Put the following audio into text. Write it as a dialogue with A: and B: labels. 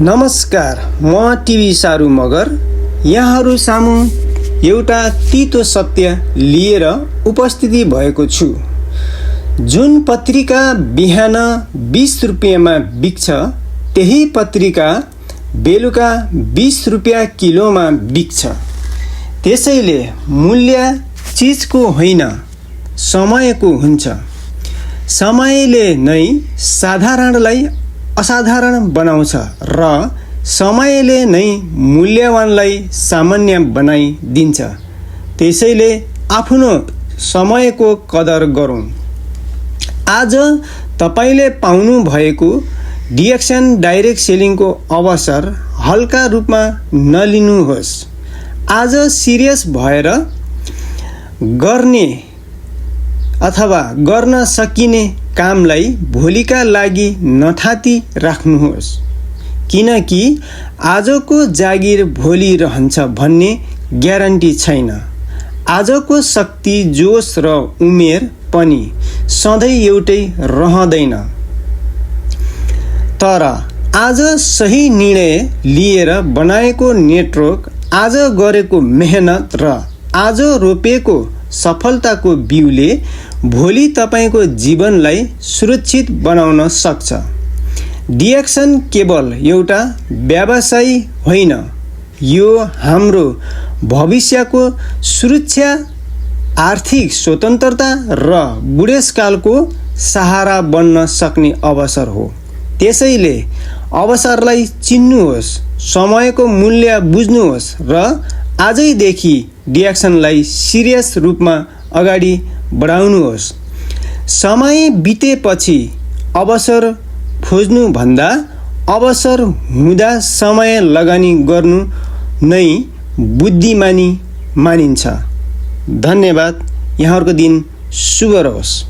A: नमस्कार, म टिभी सारू मगर यहाँहरू सामु एउटा तीतो सत्य लिएर उपस्थिति भएको छु। जुन पत्रिका बिहान 20 रुपियाँमा बिक्छ त्यही पत्रिका बेलुका 20 रुपियाँ किलोमा बिक्छ। त्यसैले मूल्य चीजको होइन, समयको हुन्छ। समयले नै साधारणलाई असाधारण बनाउँछ र समयले नै मूल्यवानलाई सामान्य बनाइदिन्छ। त्यसैले आफ्नो समयको कदर गरौँ। आज तपाईले पाउनु भएको डिएक्सन डाइरेक्ट सेलिङको अवसर हल्का रूपमा नलिनुहोस्। आज सिरियस भएर गर्ने अथवा गर्न सकिने कामलाई भोलिका लागि नथाती राख्नुहोस्, किनकि आजको जागिर भोलि रहन्छ भन्ने ग्यारेन्टी छैन। आजको शक्ति, जोश र उमेर पनि सधैँ एउटै रहँदैन। तर आज सही निर्णय लिएर बनाएको नेटवर्क, आज गरेको मेहनत र आज रोपेको सफलताको बिउले भोलि तपाईको जीवनलाई सुरक्षित बनाउन सक्छ। डिएक्सन केवल एउटा व्यवसाय होइन, यो हाम्रो भविष्यको सुरक्षा, आर्थिक स्वतन्त्रता र बुढेसकालको सहारा बन्न सक्ने अवसर हो। त्यसैले अवसरलाई चिन्नुहोस्, समयको मूल्य बुझ्नुहोस् र आजैदेखि डिएक्सनलाई सिरियस रूपमा अगाडि बढाउनुहोस्। समय बितेपछि अवसर खोज्नुभन्दा अवसर हुँदा समय लगानी गर्नु नै बुद्धिमानी मानिन्छ। धन्यवाद। यहाँहरूको दिन शुभ रहोस्।